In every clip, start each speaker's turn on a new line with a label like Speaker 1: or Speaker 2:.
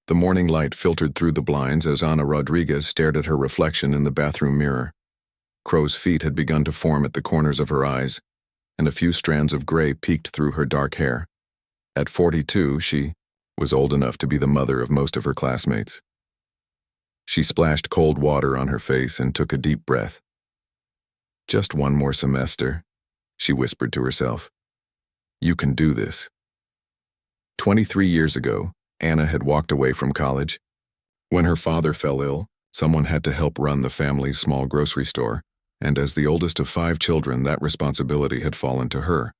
Speaker 1: The morning light filtered through the blinds as Ana Rodriguez stared at her reflection in the bathroom mirror. Crow's feet had begun to form at the corners of her eyes, and a few strands of gray peeked through her dark hair. At 42, she was old enough to be the mother of most of her classmates. She splashed cold water on her face and took a deep breath. "Just one more semester," she whispered to herself. "You can do this." 23 years ago, Anna had walked away from college. When her father fell ill, someone had to help run the family's small grocery store, and as the oldest of 5 children, that responsibility had fallen to her.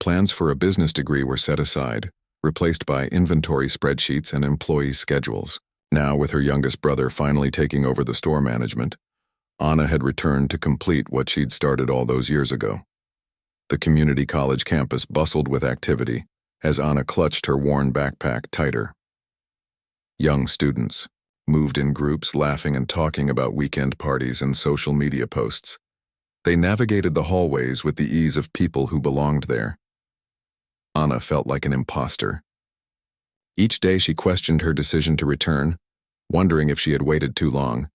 Speaker 1: Plans for a business degree were set aside, replaced by inventory spreadsheets and employee schedules. Now, with her youngest brother finally taking over the store management, Anna had returned to complete what she'd started all those years ago. The community college campus bustled with activity as Anna clutched her worn backpack tighter. Young students moved in groups, laughing and talking about weekend parties and social media posts. They navigated the hallways with the ease of people who belonged there. Anna felt like an imposter. Each day she questioned her decision to return, wondering if she had waited too long,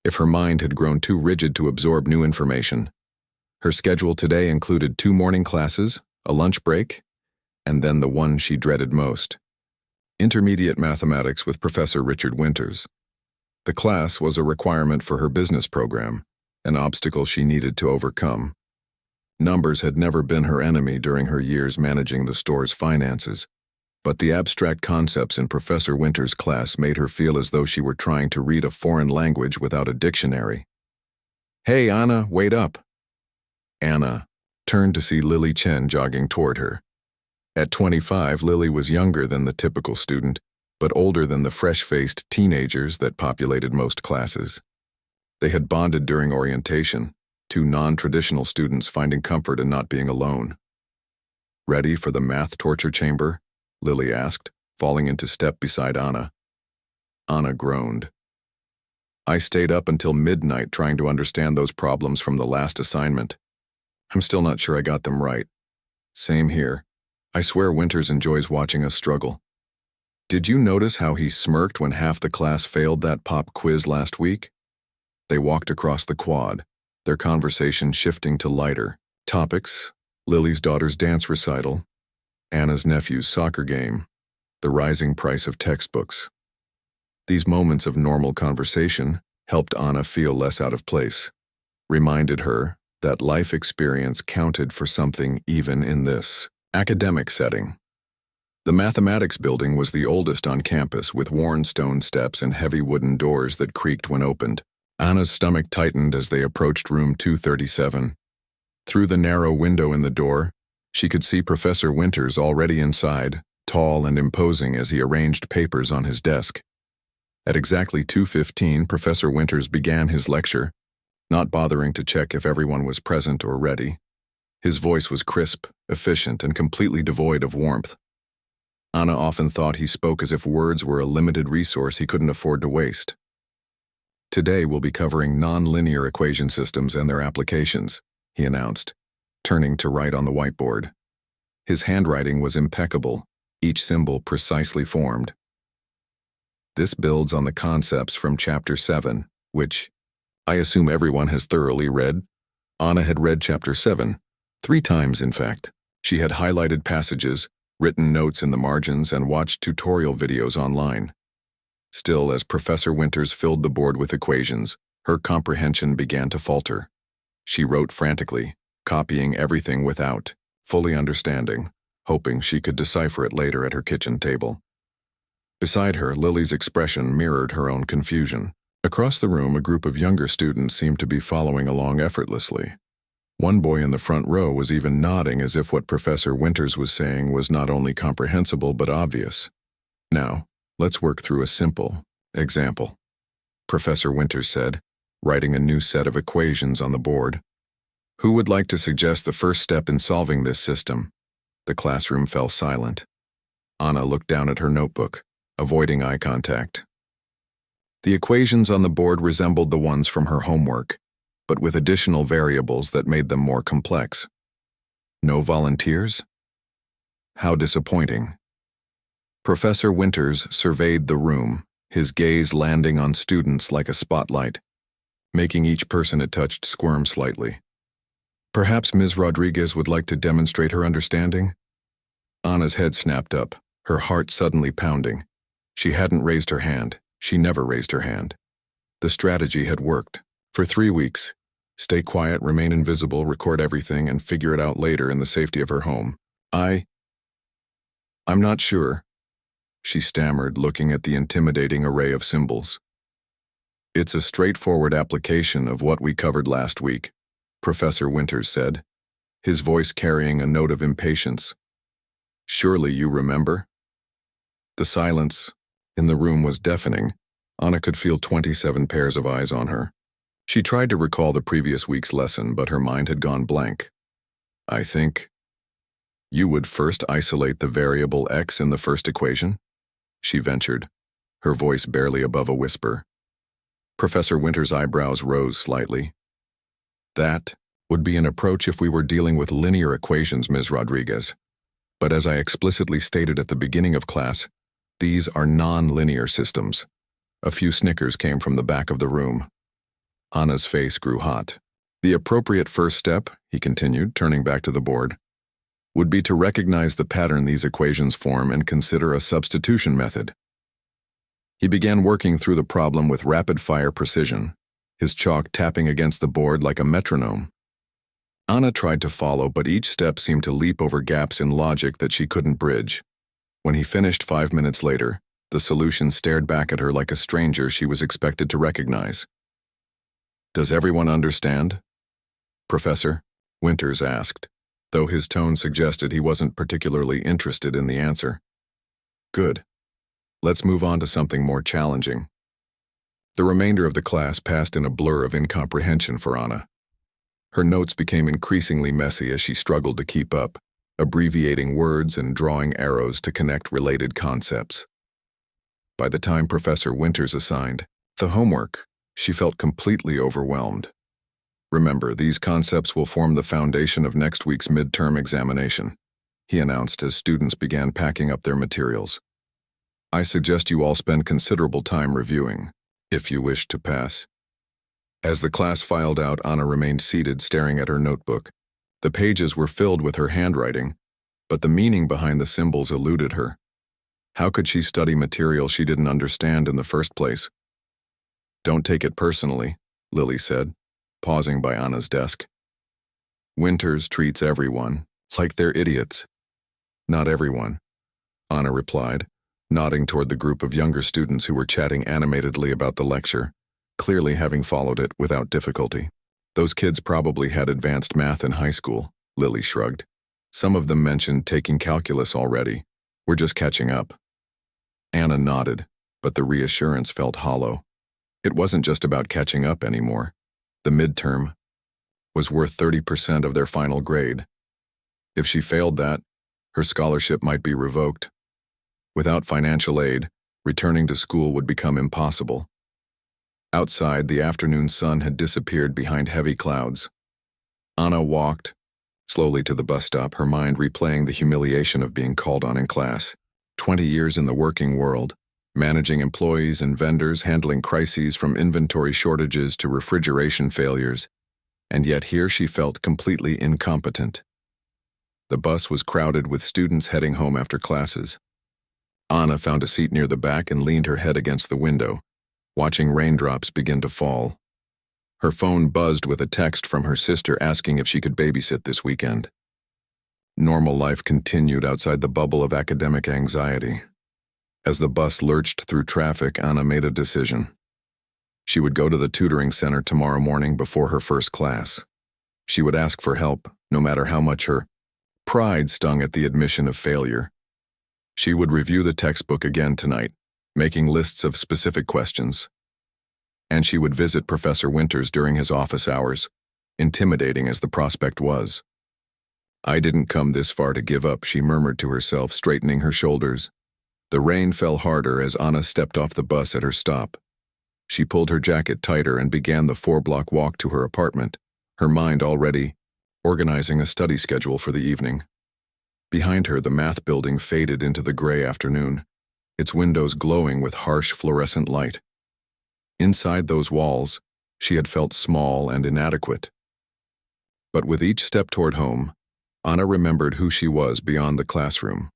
Speaker 1: if her mind had grown too rigid to absorb new information. Her schedule today included 2 morning classes, a lunch break, and then the one she dreaded most: intermediate mathematics with Professor Richard Winters. The class was a requirement for her business program, an obstacle she needed to overcome. Numbers had never been her enemy during her years managing the store's finances, but the abstract concepts in Professor Winters' class made her feel as though she were trying to read a foreign language without a dictionary. "Hey, Anna, wait up." Anna turned to see Lily Chen jogging toward her. At 25, Lily was younger than the typical student, but older than the fresh-faced teenagers that populated most classes. They had bonded during orientation, 2 non-traditional students finding comfort in not being alone. "Ready for the math torture chamber?" Lily asked, falling into step beside Anna. Anna groaned. "I stayed up until midnight trying to understand those problems from the last assignment. I'm still not sure I got them right." "Same here. I swear Winters enjoys watching us struggle." "Did you notice how he smirked when half the class failed that pop quiz last week?" They walked across the quad, their conversation shifting to lighter topics: Lily's daughter's dance recital, Anna's nephew's soccer game, the rising price of textbooks. These moments of normal conversation helped Anna feel less out of place, reminded her that life experience counted for something even in this academic setting. The mathematics building was the oldest on campus, with worn stone steps and heavy wooden doors that creaked when opened. Anna's stomach tightened as they approached room 237. Through the narrow window in the door, she could see Professor Winters already inside, tall and imposing as he arranged papers on his desk. At exactly 2:15, Professor Winters began his lecture, not bothering to check if everyone was present or ready. His voice was crisp, efficient, and completely devoid of warmth. Anna often thought he spoke as if words were a limited resource he couldn't afford to waste. "Today we'll be covering nonlinear equation systems and their applications," he announced, turning to write on the whiteboard. His handwriting was impeccable, each symbol precisely formed. "This builds on the concepts from Chapter 7, which I assume everyone has thoroughly read." Anna had read Chapter 7, 3 times in fact. She had highlighted passages, written notes in the margins, and watched tutorial videos online. Still, as Professor Winters filled the board with equations, her comprehension began to falter. She wrote frantically, copying everything without fully understanding, hoping she could decipher it later at her kitchen table. Beside her, Lily's expression mirrored her own confusion. Across the room, a group of younger students seemed to be following along effortlessly. One boy in the front row was even nodding as if what Professor Winters was saying was not only comprehensible but obvious. "Now, let's work through a simple example," Professor Winters said, writing a new set of equations on the board. "Who would like to suggest the first step in solving this system?" The classroom fell silent. Anna looked down at her notebook, avoiding eye contact. The equations on the board resembled the ones from her homework, but with additional variables that made them more complex. "No volunteers? How disappointing." Professor Winters surveyed the room, his gaze landing on students like a spotlight, making each person it touched squirm slightly. Perhaps Ms. Rodriguez would like to demonstrate her understanding? Anna's head snapped up, her heart suddenly pounding. She hadn't raised her hand. She never raised her hand. The strategy had worked. For 3 weeks, stay quiet, remain invisible, record everything, and figure it out later in the safety of her home. I'm not sure, she stammered, looking at the intimidating array of symbols. It's a straightforward application of what we covered last week, Professor Winters said, his voice carrying a note of impatience. Surely you remember? The silence in the room was deafening. Anna could feel 27 pairs of eyes on her. She tried to recall the previous week's lesson, but her mind had gone blank. I think you would first isolate the variable x in the first equation, she ventured, her voice barely above a whisper. Professor Winters' eyebrows rose slightly. That would be an approach if we were dealing with linear equations, Ms. Rodriguez. But as I explicitly stated at the beginning of class, these are non-linear systems. A few snickers came from the back of the room. Anna's face grew hot. The appropriate first step, he continued, turning back to the board, would be to recognize the pattern these equations form and consider a substitution method. He began working through the problem with rapid-fire precision, his chalk tapping against the board like a metronome. Anna tried to follow, but each step seemed to leap over gaps in logic that she couldn't bridge. When he finished 5 minutes later, the solution stared back at her like a stranger she was expected to recognize. Does everyone understand? Professor, Winters asked, though his tone suggested he wasn't particularly interested in the answer. Good. Let's move on to something more challenging. The remainder of the class passed in a blur of incomprehension for Anna. Her notes became increasingly messy as she struggled to keep up, abbreviating words and drawing arrows to connect related concepts. By the time Professor Winters assigned the homework, she felt completely overwhelmed. Remember, these concepts will form the foundation of next week's midterm examination, he announced as students began packing up their materials. I suggest you all spend considerable time reviewing, if you wish to pass. As the class filed out, Anna remained seated, staring at her notebook. The pages were filled with her handwriting, but the meaning behind the symbols eluded her. How could she study material she didn't understand in the first place? Don't take it personally, Lily said, pausing by Anna's desk. Winters treats everyone like they're idiots. Not everyone, Anna replied, nodding toward the group of younger students who were chatting animatedly about the lecture, clearly having followed it without difficulty. Those kids probably had advanced math in high school, Lily shrugged. Some of them mentioned taking calculus already. We're just catching up. Anna nodded, but the reassurance felt hollow. It wasn't just about catching up anymore. The midterm was worth 30% of their final grade. If she failed that, her scholarship might be revoked. Without financial aid, returning to school would become impossible. Outside, the afternoon sun had disappeared behind heavy clouds. Anna walked slowly to the bus stop, her mind replaying the humiliation of being called on in class. 20 years in the working world, managing employees and vendors, handling crises from inventory shortages to refrigeration failures, and yet here she felt completely incompetent. The bus was crowded with students heading home after classes. Anna found a seat near the back and leaned her head against the window, watching raindrops begin to fall. Her phone buzzed with a text from her sister asking if she could babysit this weekend. Normal life continued outside the bubble of academic anxiety. As the bus lurched through traffic, Anna made a decision. She would go to the tutoring center tomorrow morning before her first class. She would ask for help, no matter how much her pride stung at the admission of failure. She would review the textbook again tonight, making lists of specific questions. And she would visit Professor Winters during his office hours, intimidating as the prospect was. I didn't come this far to give up, she murmured to herself, straightening her shoulders. The rain fell harder as Anna stepped off the bus at her stop. She pulled her jacket tighter and began the 4-block walk to her apartment, her mind already organizing a study schedule for the evening. Behind her, the math building faded into the gray afternoon, its windows glowing with harsh fluorescent light. Inside those walls, she had felt small and inadequate. But with each step toward home, Anna remembered who she was beyond the classroom.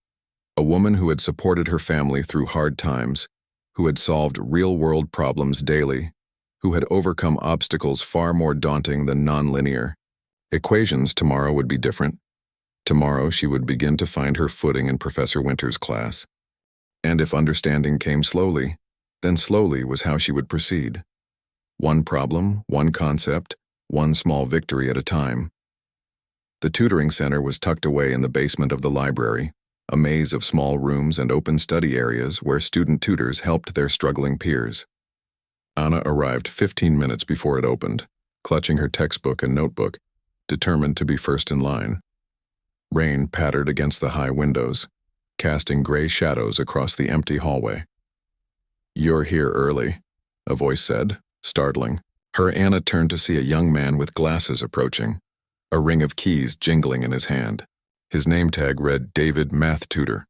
Speaker 1: A woman who had supported her family through hard times, who had solved real-world problems daily, who had overcome obstacles far more daunting than nonlinear. Equations tomorrow would be different. Tomorrow she would begin to find her footing in Professor Winter's class. And if understanding came slowly, then slowly was how she would proceed. One problem, one concept, one small victory at a time. The tutoring center was tucked away in the basement of the library, a maze of small rooms and open study areas where student tutors helped their struggling peers. Anna arrived 15 minutes before it opened, clutching her textbook and notebook, determined to be first in line. Rain pattered against the high windows, casting gray shadows across the empty hallway. "You're here early," a voice said, startling. Her Anna turned to see a young man with glasses approaching, a ring of keys jingling in his hand. His name tag read David Math Tutor.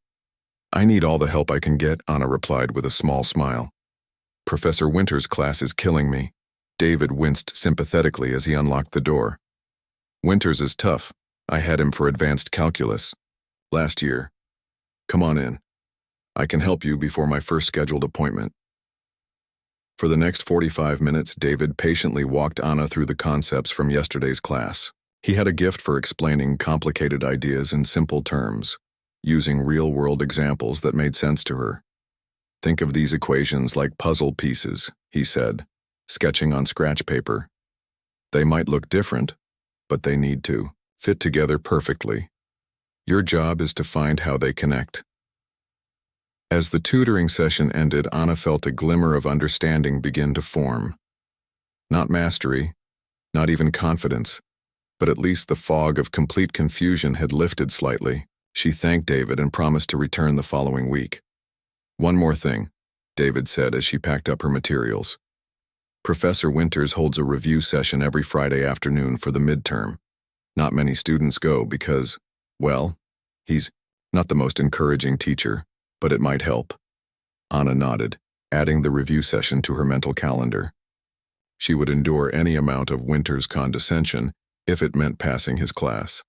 Speaker 1: "I need all the help I can get," Anna replied with a small smile. "Professor Winter's class is killing me." David winced sympathetically as he unlocked the door. "Winters is tough. I had him for advanced calculus last year. Come on in. I can help you before my first scheduled appointment." For the next 45 minutes, David patiently walked Anna through the concepts from yesterday's class. He had a gift for explaining complicated ideas in simple terms, using real-world examples that made sense to her. "Think of these equations like puzzle pieces," he said, sketching on scratch paper. "They might look different, but they need to fit together perfectly. Your job is to find how they connect." As the tutoring session ended, Anna felt a glimmer of understanding begin to form. Not mastery, not even confidence, but at least the fog of complete confusion had lifted slightly. She thanked David and promised to return the following week. "One more thing," David said as she packed up her materials. "Professor Winters holds a review session every Friday afternoon for the midterm. Not many students go because, well, he's not the most encouraging teacher, but it might help." Anna nodded, adding the review session to her mental calendar. She would endure any amount of Winters' condescension if it meant passing his class.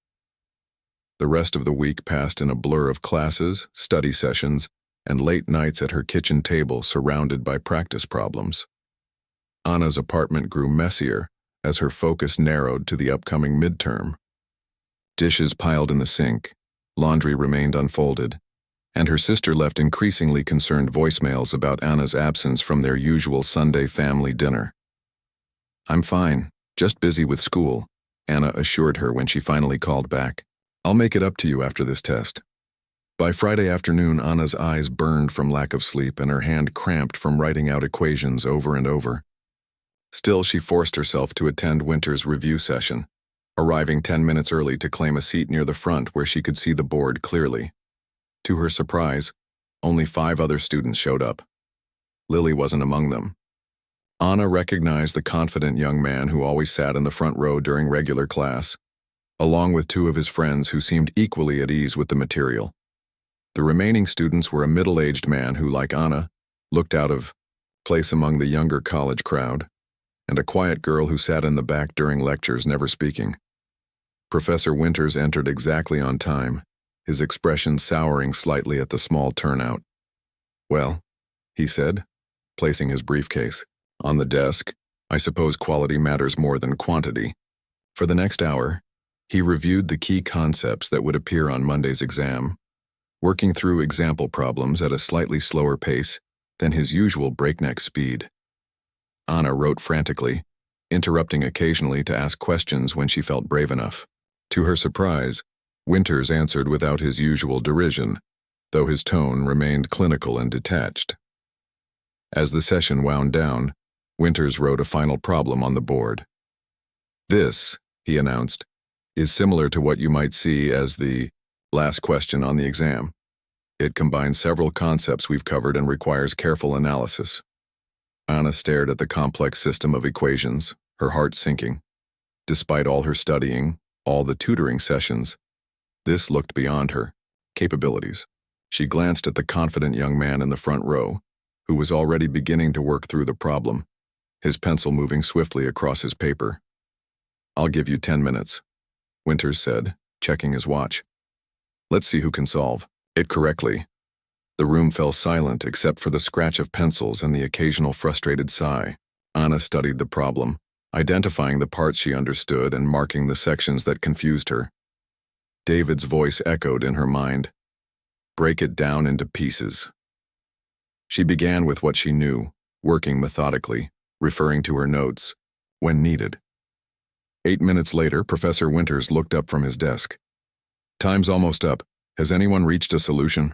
Speaker 1: The rest of the week passed in a blur of classes, study sessions, and late nights at her kitchen table surrounded by practice problems. Anna's apartment grew messier as her focus narrowed to the upcoming midterm. Dishes piled in the sink, laundry remained unfolded, and her sister left increasingly concerned voicemails about Anna's absence from their usual Sunday family dinner. "I'm fine, just busy with school," Anna assured her when she finally called back. "I'll make it up to you after this test." By Friday afternoon, Anna's eyes burned from lack of sleep and her hand cramped from writing out equations over and over. Still, she forced herself to attend Winter's review session, arriving 10 minutes early to claim a seat near the front where she could see the board clearly. To her surprise, only 5 other students showed up. Lily wasn't among them. Anna recognized the confident young man who always sat in the front row during regular class, along with 2 of his friends who seemed equally at ease with the material. The remaining students were a middle-aged man who, like Anna, looked out of place among the younger college crowd, and a quiet girl who sat in the back during lectures, never speaking. Professor Winters entered exactly on time, his expression souring slightly at the small turnout. "Well," he said, placing his briefcase on the desk, "I suppose quality matters more than quantity." For the next hour, he reviewed the key concepts that would appear on Monday's exam, working through example problems at a slightly slower pace than his usual breakneck speed. Anna wrote frantically, interrupting occasionally to ask questions when she felt brave enough. To her surprise, Winters answered without his usual derision, though his tone remained clinical and detached. As the session wound down, Winters wrote a final problem on the board. "This," he announced, "is similar to what you might see as the last question on the exam. It combines several concepts we've covered and requires careful analysis." Anna stared at the complex system of equations, her heart sinking. Despite all her studying, all the tutoring sessions, this looked beyond her capabilities. She glanced at the confident young man in the front row, who was already beginning to work through the problem, his pencil moving swiftly across his paper. "I'll give you 10 minutes," Winters said, checking his watch. "Let's see who can solve it correctly." The room fell silent except for the scratch of pencils and the occasional frustrated sigh. Anna studied the problem, identifying the parts she understood and marking the sections that confused her. David's voice echoed in her mind. "Break it down into pieces." She began with what she knew, working methodically, referring to her notes when needed. 8 minutes later, Professor Winters looked up from his desk. "Time's almost up. Has anyone reached a solution?"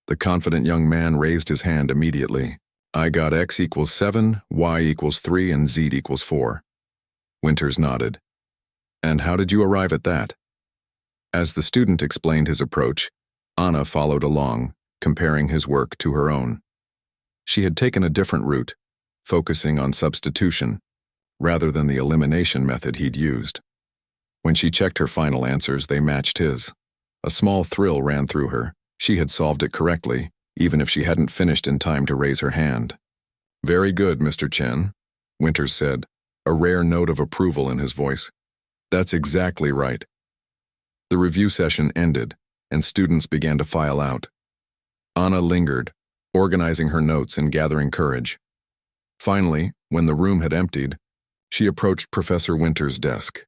Speaker 1: The confident young man raised his hand immediately. "I got x equals 7, y equals 3, and z equals 4. Winters nodded. "And how did you arrive at that?" As the student explained his approach, Anna followed along, comparing his work to her own. She had taken a different route, focusing on substitution, rather than the elimination method he'd used. When she checked her final answers, they matched his. A small thrill ran through her. She had solved it correctly, even if she hadn't finished in time to raise her hand. "Very good, Mr. Chen," Winters said, a rare note of approval in his voice. "That's exactly right." The review session ended, and students began to file out. Anna lingered, organizing her notes and gathering courage. Finally, when the room had emptied, she approached Professor Winters' desk.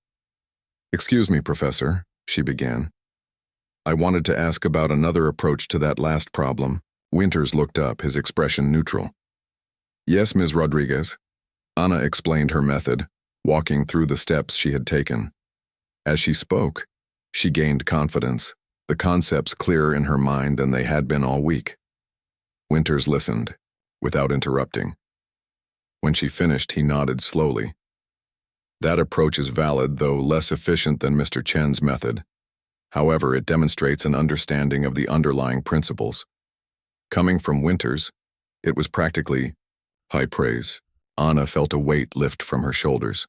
Speaker 1: "Excuse me, Professor," she began. "I wanted to ask about another approach to that last problem." Winters looked up, his expression neutral. "Yes, Ms. Rodriguez." Anna explained her method, walking through the steps she had taken. As she spoke, she gained confidence, the concepts clearer in her mind than they had been all week. Winters listened, without interrupting. When she finished, he nodded slowly. "That approach is valid, though less efficient than Mr. Chen's method. However, it demonstrates an understanding of the underlying principles." Coming from Winters, it was practically high praise. Anna felt a weight lift from her shoulders.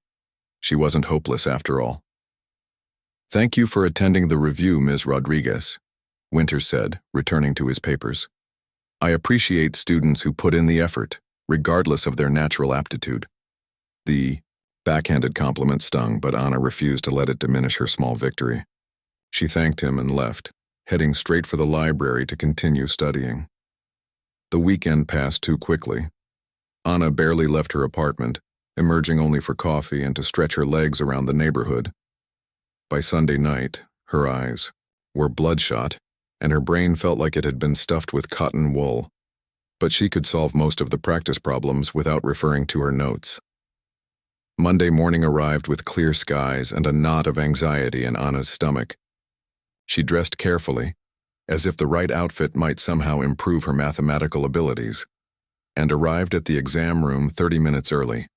Speaker 1: She wasn't hopeless after all. "Thank you for attending the review, Ms. Rodriguez," Winters said, returning to his papers. "I appreciate students who put in the effort, regardless of their natural aptitude." The backhanded compliment stung, but Anna refused to let it diminish her small victory. She thanked him and left, heading straight for the library to continue studying. The weekend passed too quickly. Anna barely left her apartment, emerging only for coffee and to stretch her legs around the neighborhood. By Sunday night, her eyes were bloodshot, and her brain felt like it had been stuffed with cotton wool. But she could solve most of the practice problems without referring to her notes. Monday morning arrived with clear skies and a knot of anxiety in Anna's stomach. She dressed carefully, as if the right outfit might somehow improve her mathematical abilities, and arrived at the exam room 30 minutes early.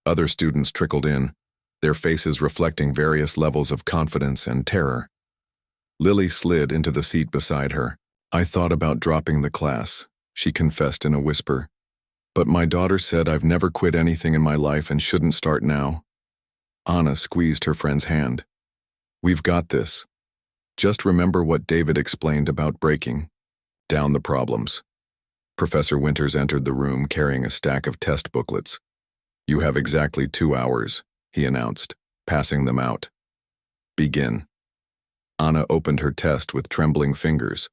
Speaker 1: Other students trickled in, their faces reflecting various levels of confidence and terror. Lily slid into the seat beside her. "I thought about dropping the class," she confessed in a whisper. "But my daughter said I've never quit anything in my life and shouldn't start now." Anna squeezed her friend's hand. "We've got this. Just remember what David explained about breaking down the problems." Professor Winters entered the room carrying a stack of test booklets. "You have exactly 2 hours," he announced, passing them out. "Begin." Anna opened her test with trembling fingers.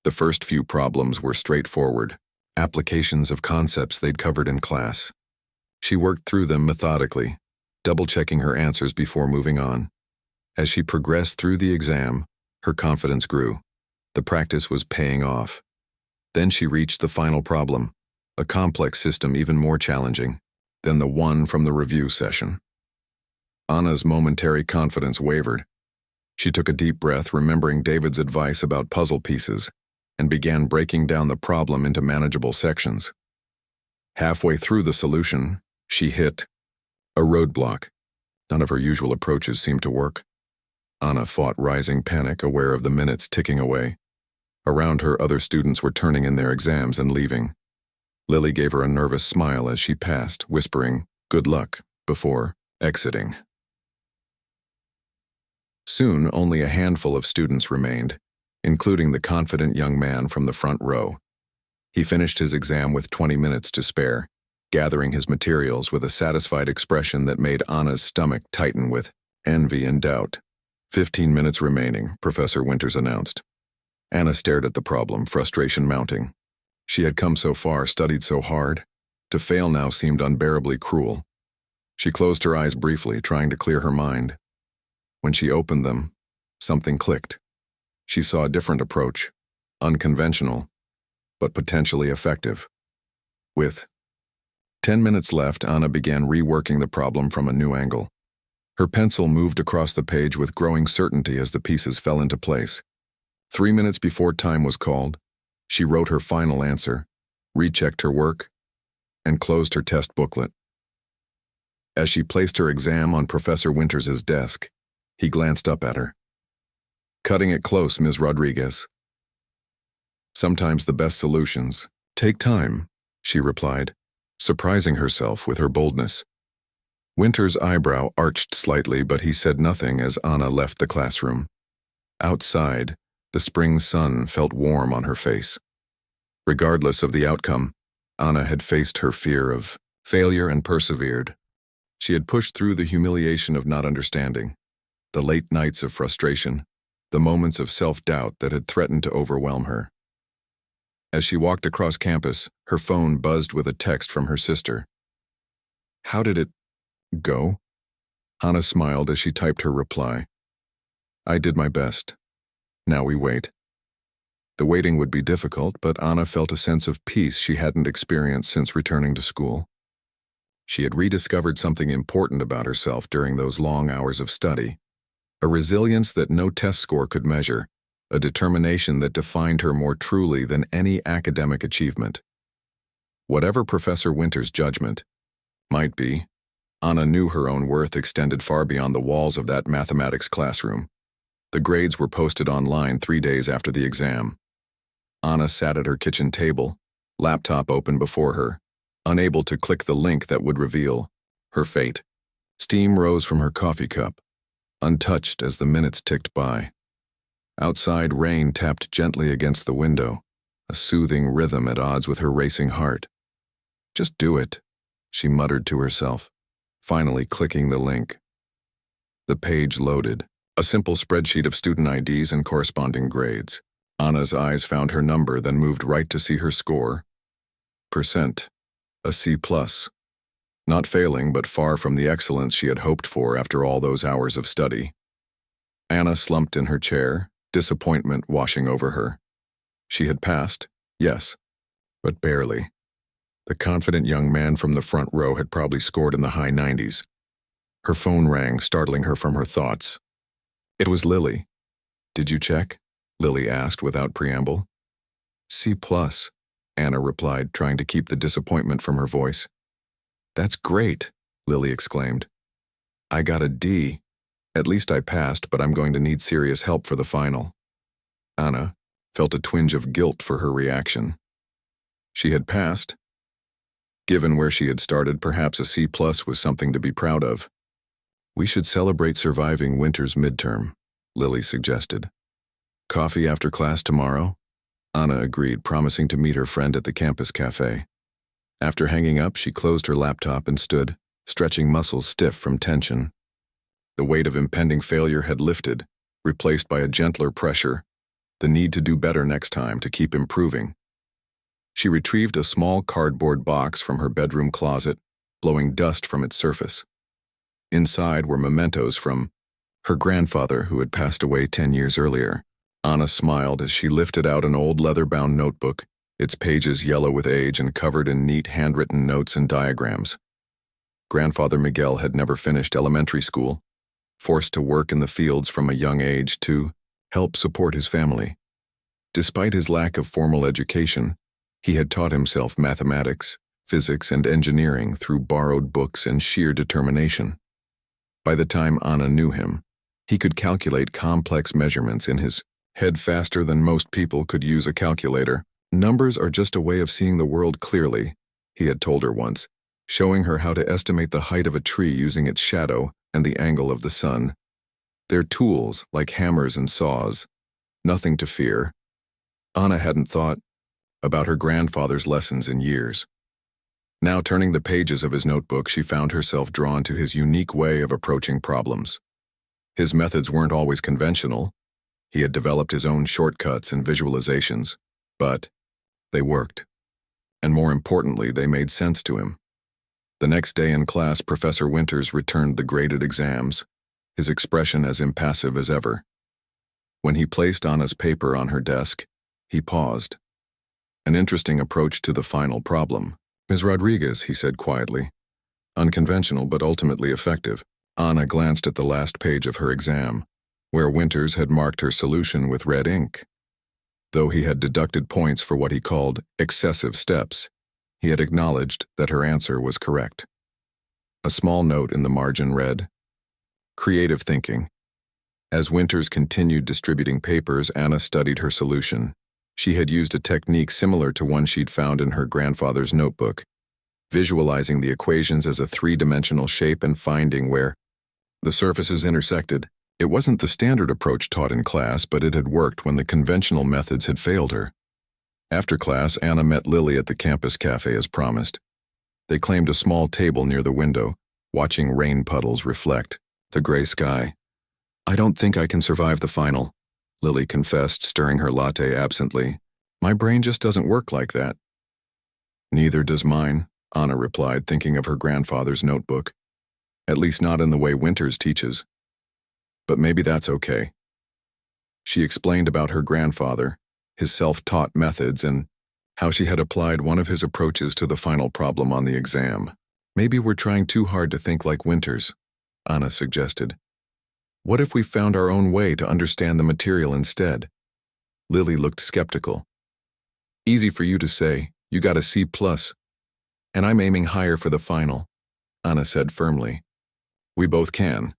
Speaker 1: The first few problems were straightforward, applications of concepts they'd covered in class. She worked through them methodically, double-checking her answers before moving on. As she progressed through the exam, her confidence grew. The practice was paying off. Then she reached the final problem, a complex system even more challenging than the one from the review session. Anna's momentary confidence wavered. She took a deep breath, remembering David's advice about puzzle pieces, and began breaking down the problem into manageable sections. Halfway through the solution, she hit a roadblock. None of her usual approaches seemed to work. Anna fought rising panic, aware of the minutes ticking away. Around her, other students were turning in their exams and leaving. Lily gave her a nervous smile as she passed, whispering, "Good luck," before exiting. Soon, only a handful of students remained, including the confident young man from the front row. He finished his exam with 20 minutes to spare, gathering his materials with a satisfied expression that made Anna's stomach tighten with envy and doubt. 15 minutes remaining, Professor Winters announced. Anna stared at the problem, frustration mounting. She had come so far, studied so hard. To fail now seemed unbearably cruel. She closed her eyes briefly, trying to clear her mind. When she opened them, something clicked. She saw a different approach, unconventional, but potentially effective. With 10 minutes left, Anna began reworking the problem from a new angle. Her pencil moved across the page with growing certainty as the pieces fell into place. 3 minutes before time was called, she wrote her final answer, rechecked her work, and closed her test booklet. As she placed her exam on Professor Winters's desk, he glanced up at her. "Cutting it close, Ms. Rodriguez." "Sometimes the best solutions take time," she replied, surprising herself with her boldness. Winter's eyebrow arched slightly, but he said nothing as Anna left the classroom. Outside, the spring sun felt warm on her face. Regardless of the outcome, Anna had faced her fear of failure and persevered. She had pushed through the humiliation of not understanding, the late nights of frustration, the moments of self-doubt that had threatened to overwhelm her. As she walked across campus, her phone buzzed with a text from her sister. "How did it go?" Anna smiled as she typed her reply. "I did my best. Now we wait." The waiting would be difficult, but Anna felt a sense of peace she hadn't experienced since returning to school. She had rediscovered something important about herself during those long hours of study, a resilience that no test score could measure, a determination that defined her more truly than any academic achievement. Whatever Professor Winters' judgment might be, Anna knew her own worth extended far beyond the walls of that mathematics classroom. The grades were posted online 3 days after the exam. Anna sat at her kitchen table, laptop open before her, unable to click the link that would reveal her fate. Steam rose from her coffee cup, untouched as the minutes ticked by. Outside, rain tapped gently against the window, a soothing rhythm at odds with her racing heart. "Just do it," she muttered to herself, finally clicking the link. The page loaded, a simple spreadsheet of student IDs and corresponding grades. Anna's eyes found her number, then moved right to see her score. Percent, a C+. Not failing, but far from the excellence she had hoped for after all those hours of study. Anna slumped in her chair, disappointment washing over her. She had passed, yes, but barely. The confident young man from the front row had probably scored in the high 90s. Her phone rang, startling her from her thoughts. It was Lily. "Did you check?" Lily asked without preamble. "C+, Anna replied, trying to keep the disappointment from her voice. "That's great," Lily exclaimed. "I got a D. At least I passed, but I'm going to need serious help for the final." Anna felt a twinge of guilt for her reaction. She had passed. Given where she had started, perhaps a C+ was something to be proud of. "We should celebrate surviving winter's midterm," Lily suggested. "Coffee after class tomorrow?" Anna agreed, promising to meet her friend at the campus cafe. After hanging up, she closed her laptop and stood, stretching muscles stiff from tension. The weight of impending failure had lifted, replaced by a gentler pressure, the need to do better next time, to keep improving. She retrieved a small cardboard box from her bedroom closet, blowing dust from its surface. Inside were mementos from her grandfather, who had passed away 10 years earlier. Anna smiled as she lifted out an old leather-bound notebook, its pages yellow with age and covered in neat handwritten notes and diagrams. Grandfather Miguel had never finished elementary school, forced to work in the fields from a young age to help support his family. Despite his lack of formal education, he had taught himself mathematics, physics, and engineering through borrowed books and sheer determination. By the time Anna knew him, he could calculate complex measurements in his head faster than most people could use a calculator. "Numbers are just a way of seeing the world clearly," he had told her once, showing her how to estimate the height of a tree using its shadow and the angle of the sun. "They're tools, like hammers and saws. Nothing to fear. Anna hadn't thought about her grandfather's lessons in years. Now, turning the pages of his notebook, she found herself drawn to his unique way of approaching problems. His methods weren't always conventional. He had developed his own shortcuts and visualizations, but they worked. And more importantly, they made sense to him. The next day in class, Professor Winters returned the graded exams, his expression as impassive as ever. When he placed Anna's paper on her desk, he paused. An interesting approach to the final problem. "Ms. Rodriguez," he said quietly. "Unconventional, but ultimately effective." Anna glanced at the last page of her exam, where Winters had marked her solution with red ink. Though he had deducted points for what he called excessive steps, he had acknowledged that her answer was correct. A small note in the margin read, "Creative thinking." As Winters continued distributing papers, Anna studied her solution. She had used a technique similar to one she'd found in her grandfather's notebook, visualizing the equations as a three-dimensional shape and finding where the surfaces intersected. It wasn't the standard approach taught in class, but it had worked when the conventional methods had failed her. After class, Anna met Lily at the campus cafe as promised. They claimed a small table near the window, watching rain puddles reflect the gray sky. "I don't think I can survive the final," Lily confessed, stirring her latte absently. "My brain just doesn't work like that." "Neither does mine," Anna replied, thinking of her grandfather's notebook. "At least not in the way Winters teaches. But maybe that's okay." She explained about her grandfather, his self-taught methods, and how she had applied one of his approaches to the final problem on the exam. "Maybe we're trying too hard to think like Winters," Anna suggested. "What if we found our own way to understand the material instead?" Lily looked skeptical. "Easy for you to say. You got a C+, and I'm aiming higher for the final," Anna said firmly. "We both can.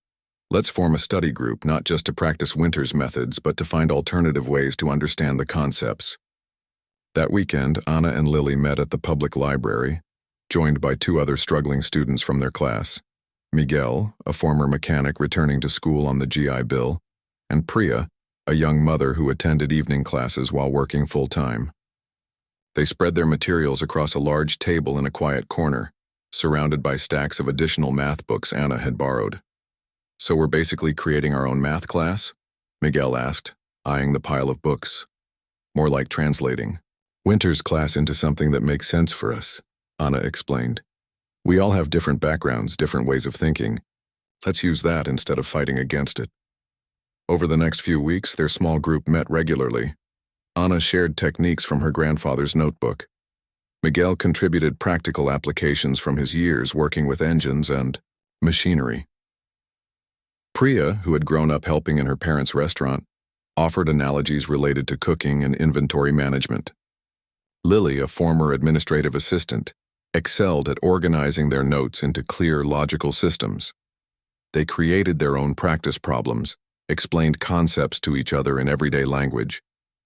Speaker 1: Let's form a study group, not just to practice Winters' methods, but to find alternative ways to understand the concepts." That weekend, Anna and Lily met at the public library, joined by two other struggling students from their class. Miguel, a former mechanic returning to school on the GI Bill, and Priya, a young mother who attended evening classes while working full-time. They spread their materials across a large table in a quiet corner, surrounded by stacks of additional math books Anna had borrowed. "So we're basically creating our own math class?" Miguel asked, eyeing the pile of books. "More like translating Winters' class into something that makes sense for us," Anna explained. "We all have different backgrounds, different ways of thinking. Let's use that instead of fighting against it." Over the next few weeks, their small group met regularly. Anna shared techniques from her grandfather's notebook. Miguel contributed practical applications from his years working with engines and machinery. Priya, who had grown up helping in her parents' restaurant, offered analogies related to cooking and inventory management. Lily, a former administrative assistant, excelled at organizing their notes into clear, logical systems. They created their own practice problems, explained concepts to each other in everyday language,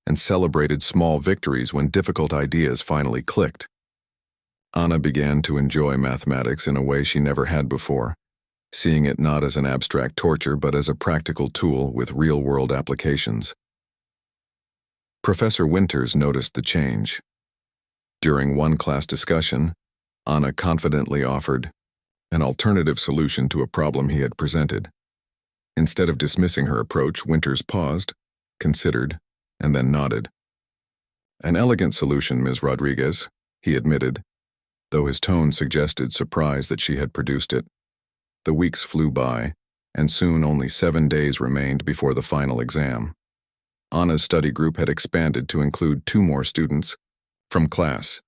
Speaker 1: and celebrated small victories when difficult ideas finally clicked. Anna began to enjoy mathematics in a way she never had before, seeing it not as an abstract torture but as a practical tool with real-world applications. Professor Winters noticed the change. During one class discussion, Anna confidently offered an alternative solution to a problem he had presented. Instead of dismissing her approach, Winters paused, considered, and then nodded. "An elegant solution, Ms. Rodriguez," he admitted, though his tone suggested surprise that she had produced it. The weeks flew by, and soon only 7 days remained before the final exam. Anna's study group had expanded to include 2 more students from class,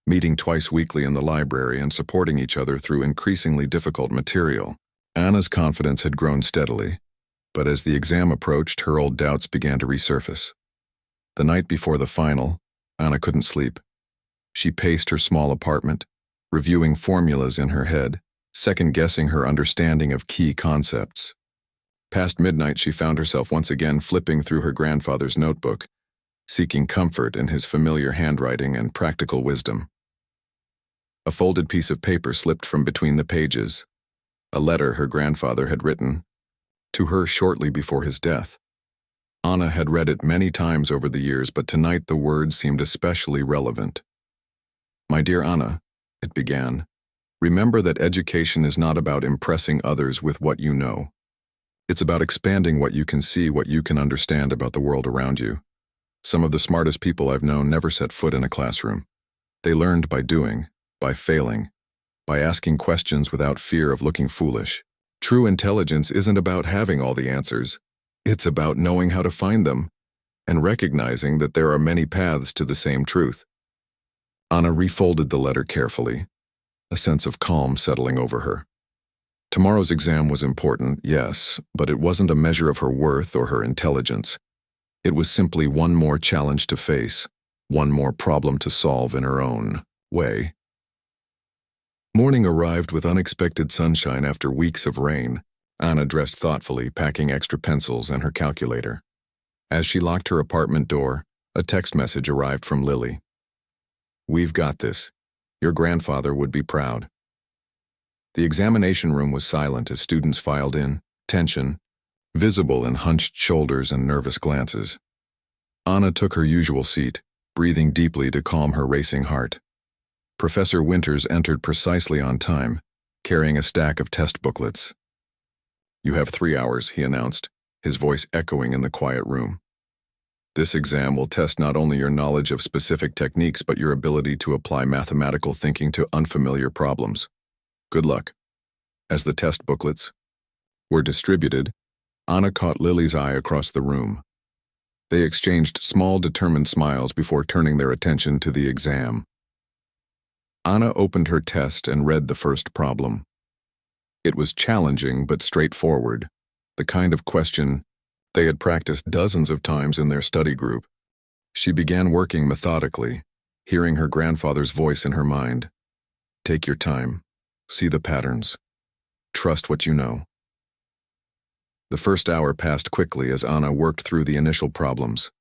Speaker 1: meeting twice weekly in the library and supporting each other through increasingly difficult material. Anna's confidence had grown steadily, but as the exam approached, her old doubts began to resurface. The night before the final, Anna couldn't sleep. She paced her small apartment, reviewing formulas in her head, second-guessing her understanding of key concepts. Past midnight, she found herself once again flipping through her grandfather's notebook, seeking comfort in his familiar handwriting and practical wisdom. A folded piece of paper slipped from between the pages, a letter her grandfather had written to her shortly before his death. Anna had read it many times over the years, but tonight the words seemed especially relevant. "My dear Anna," it began, "remember that education is not about impressing others with what you know. It's about expanding what you can see, what you can understand about the world around you. Some of the smartest people I've known never set foot in a classroom. They learned by doing, by failing, by asking questions without fear of looking foolish. True intelligence isn't about having all the answers. It's about knowing how to find them and recognizing that there are many paths to the same truth." Anna refolded the letter carefully, a sense of calm settling over her. Tomorrow's exam was important, yes, but it wasn't a measure of her worth or her intelligence. It was simply one more challenge to face, one more problem to solve in her own way. Morning arrived with unexpected sunshine after weeks of rain. Anna dressed thoughtfully, packing extra pencils and her calculator. As she locked her apartment door, a text message arrived from Lily. "We've got this. Your grandfather would be proud." The examination room was silent as students filed in, tension visible in hunched shoulders and nervous glances. Anna took her usual seat, breathing deeply to calm her racing heart. Professor Winters entered precisely on time, carrying a stack of test booklets. "You have 3 hours," he announced, his voice echoing in the quiet room. "This exam will test not only your knowledge of specific techniques but your ability to apply mathematical thinking to unfamiliar problems. Good luck." As the test booklets were distributed, Anna caught Lily's eye across the room. They exchanged small, determined smiles before turning their attention to the exam. Anna opened her test and read the first problem. It was challenging but straightforward, the kind of question they had practiced dozens of times in their study group. She began working methodically, hearing her grandfather's voice in her mind. "Take your time. See the patterns. Trust what you know." The first hour passed quickly as Anna worked through the initial problems.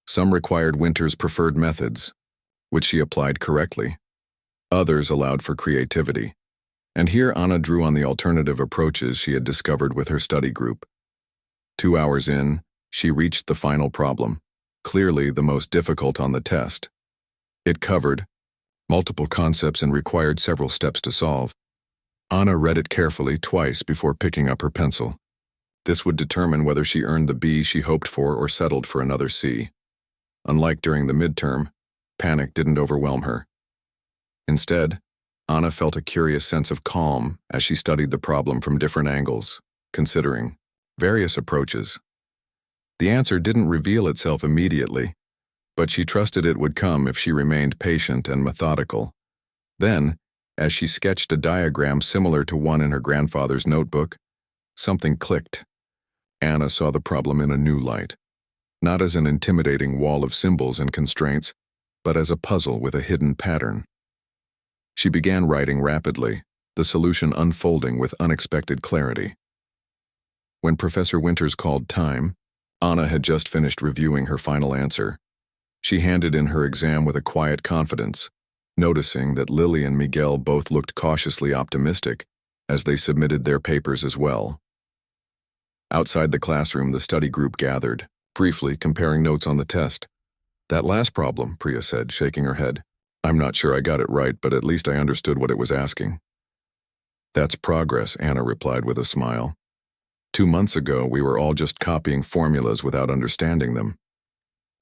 Speaker 1: Some required Winter's preferred methods, which she applied correctly. Others allowed for creativity. And here Anna drew on the alternative approaches she had discovered with her study group. 2 hours in, she reached the final problem, clearly the most difficult on the test. It covered multiple concepts and required several steps to solve. Anna read it carefully twice before picking up her pencil. This would determine whether she earned the B she hoped for or settled for another C. Unlike during the midterm, panic didn't overwhelm her. Instead, Anna felt a curious sense of calm as she studied the problem from different angles, considering various approaches. The answer didn't reveal itself immediately, but she trusted it would come if she remained patient and methodical. Then, as she sketched a diagram similar to one in her grandfather's notebook, something clicked. Anna saw the problem in a new light, not as an intimidating wall of symbols and constraints, but as a puzzle with a hidden pattern. She began writing rapidly, the solution unfolding with unexpected clarity. When Professor Winters called time, Anna had just finished reviewing her final answer. She handed in her exam with a quiet confidence, noticing that Lily and Miguel both looked cautiously optimistic as they submitted their papers as well. Outside the classroom, the study group gathered, briefly comparing notes on the test. "That last problem," Priya said, shaking her head. "I'm not sure I got it right, but at least I understood what it was asking." "That's progress," Anna replied with a smile. 2 months ago, we were all just copying formulas without understanding them."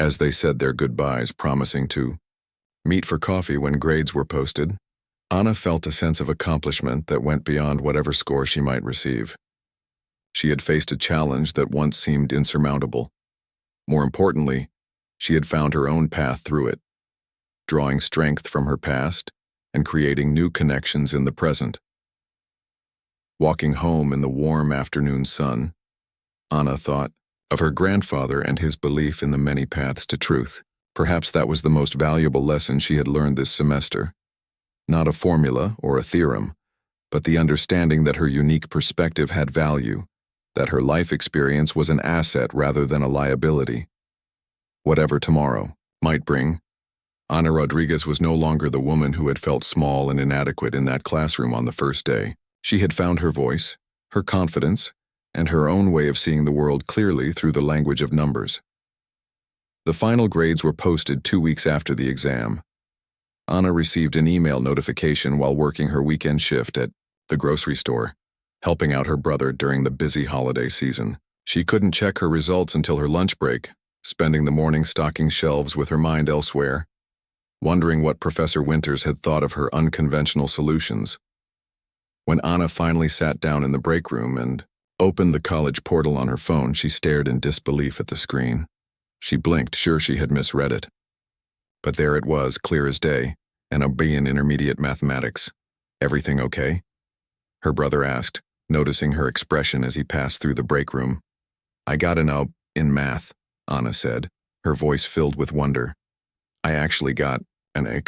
Speaker 1: As they said their goodbyes, promising to meet for coffee when grades were posted, Anna felt a sense of accomplishment that went beyond whatever score she might receive. She had faced a challenge that once seemed insurmountable. More importantly, she had found her own path through it, drawing strength from her past and creating new connections in the present. Walking home in the warm afternoon sun, Anna thought of her grandfather and his belief in the many paths to truth. Perhaps that was the most valuable lesson she had learned this semester. Not a formula or a theorem, but the understanding that her unique perspective had value, that her life experience was an asset rather than a liability. Whatever tomorrow might bring, Ana Rodriguez was no longer the woman who had felt small and inadequate in that classroom on the first day. She had found her voice, her confidence, and her own way of seeing the world clearly through the language of numbers. The final grades were posted 2 weeks after the exam. Anna received an email notification while working her weekend shift at the grocery store, helping out her brother during the busy holiday season. She couldn't check her results until her lunch break, spending the morning stocking shelves with her mind elsewhere, wondering what Professor Winters had thought of her unconventional solutions. When Anna finally sat down in the break room and opened the college portal on her phone, she stared in disbelief at the screen. She blinked, sure she had misread it. But there it was, clear as day, an B in intermediate mathematics. Everything okay? Her brother asked, noticing her expression as he passed through the break room. I got an A in math, Anna said, her voice filled with wonder. I actually got an A.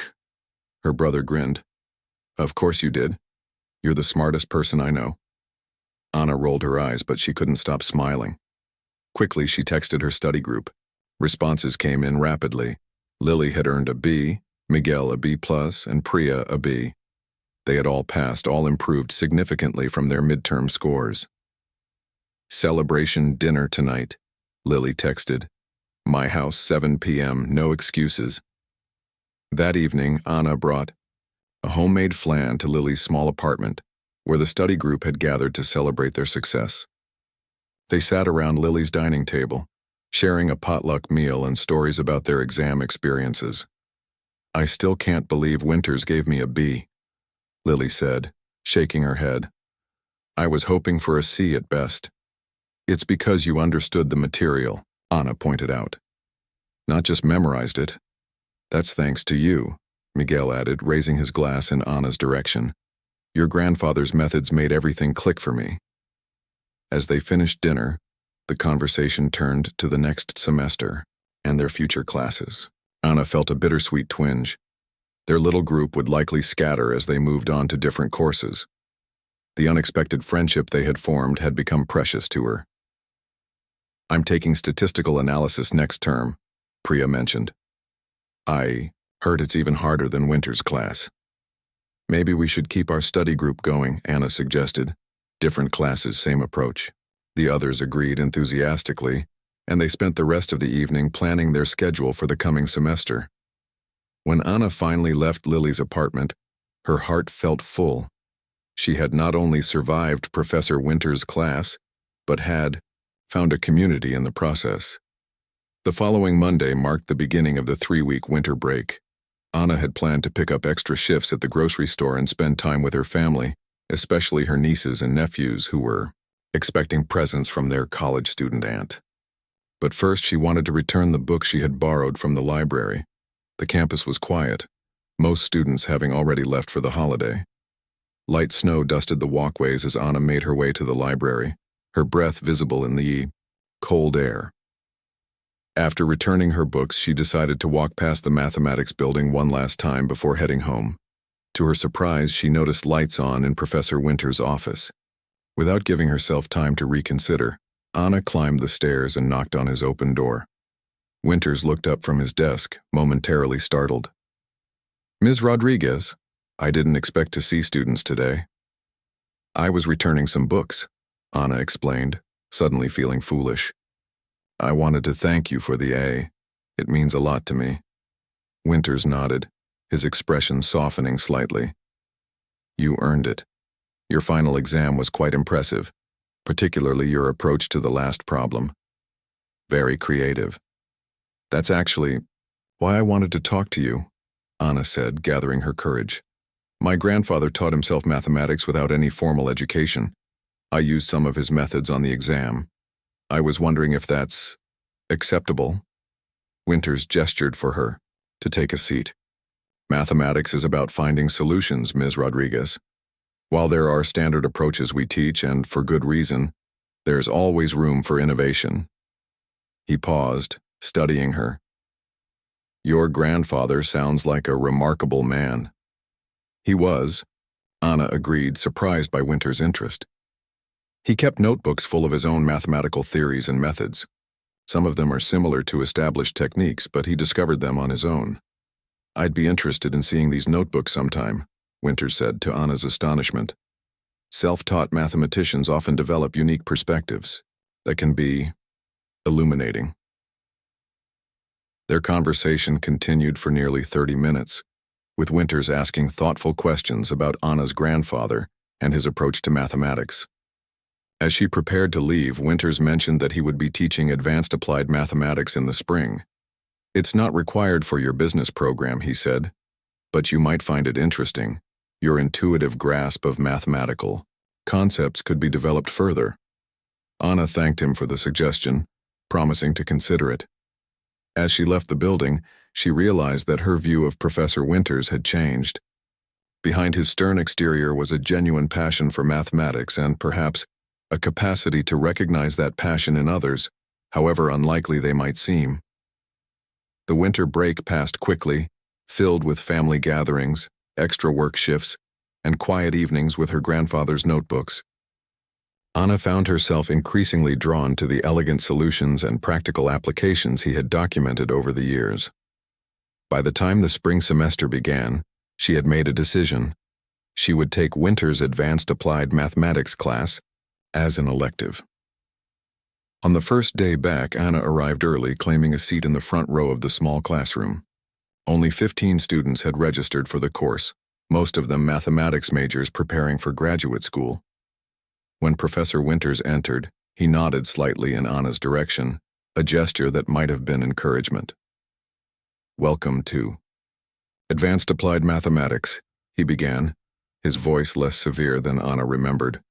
Speaker 1: Her brother grinned. Of course you did. You're the smartest person I know. Anna rolled her eyes, but she couldn't stop smiling. Quickly, she texted her study group. Responses came in rapidly. Lily had earned a B, Miguel a B+, and Priya a B. They had all passed, all improved significantly from their midterm scores. Celebration dinner tonight, Lily texted. My house, 7 p.m., no excuses. That evening, Anna brought a homemade flan to Lily's small apartment, where the study group had gathered to celebrate their success. They sat around Lily's dining table, sharing a potluck meal and stories about their exam experiences. I still can't believe Winters gave me a B, Lily said, shaking her head. I was hoping for a C at best. It's because you understood the material, Anna pointed out. Not just memorized it. That's thanks to you, Miguel added, raising his glass in Anna's direction. Your grandfather's methods made everything click for me. As they finished dinner, the conversation turned to the next semester and their future classes. Anna felt a bittersweet twinge. Their little group would likely scatter as they moved on to different courses. The unexpected friendship they had formed had become precious to her. I'm taking statistical analysis next term, Priya mentioned. I heard it's even harder than Winter's class. Maybe we should keep our study group going, Anna suggested. Different classes, same approach. The others agreed enthusiastically, and they spent the rest of the evening planning their schedule for the coming semester. When Anna finally left Lily's apartment, her heart felt full. She had not only survived Professor Winters' class, but had found a community in the process. The following Monday marked the beginning of the 3-week winter break. Anna had planned to pick up extra shifts at the grocery store and spend time with her family, especially her nieces and nephews who were expecting presents from their college student aunt. But first she wanted to return the books she had borrowed from the library. The campus was quiet, most students having already left for the holiday. Light snow dusted the walkways as Anna made her way to the library, her breath visible in the cold air. After returning her books, she decided to walk past the mathematics building one last time before heading home. To her surprise, she noticed lights on in Professor Winters' office. Without giving herself time to reconsider, Anna climbed the stairs and knocked on his open door. Winters looked up from his desk, momentarily startled. Ms. Rodriguez, I didn't expect to see students today. I was returning some books, Anna explained, suddenly feeling foolish. I wanted to thank you for the A. It means a lot to me. Winters nodded, his expression softening slightly. You earned it. Your final exam was quite impressive, particularly your approach to the last problem. Very creative. That's actually why I wanted to talk to you, Anna said, gathering her courage. My grandfather taught himself mathematics without any formal education. I used some of his methods on the exam. I was wondering if that's acceptable. Winters gestured for her to take a seat. Mathematics is about finding solutions, Ms. Rodriguez. While there are standard approaches we teach, and for good reason, there's always room for innovation. He paused, studying her. Your grandfather sounds like a remarkable man. He was, Anna agreed, surprised by Winters' interest. He kept notebooks full of his own mathematical theories and methods. Some of them are similar to established techniques, but he discovered them on his own. I'd be interested in seeing these notebooks sometime, Winters said, to Anna's astonishment. Self-taught mathematicians often develop unique perspectives that can be illuminating. Their conversation continued for nearly 30 minutes, with Winters asking thoughtful questions about Anna's grandfather and his approach to mathematics. As she prepared to leave, Winters mentioned that he would be teaching advanced applied mathematics in the spring. "It's not required for your business program," he said, "but you might find it interesting. Your intuitive grasp of mathematical concepts could be developed further." Anna thanked him for the suggestion, promising to consider it. As she left the building, she realized that her view of Professor Winters had changed. Behind his stern exterior was a genuine passion for mathematics and, perhaps, a capacity to recognize that passion in others, however unlikely they might seem. The winter break passed quickly, filled with family gatherings, extra work shifts, and quiet evenings with her grandfather's notebooks. Anna found herself increasingly drawn to the elegant solutions and practical applications he had documented over the years. By the time the spring semester began, she had made a decision. She would take Winter's advanced applied mathematics class as an elective. On the first day back, Anna arrived early, claiming a seat in the front row of the small classroom. Only 15 students had registered for the course, most of them mathematics majors preparing for graduate school. When Professor Winters entered, he nodded slightly in Anna's direction, a gesture that might have been encouragement. "Welcome to Advanced Applied Mathematics," he began, his voice less severe than Anna remembered.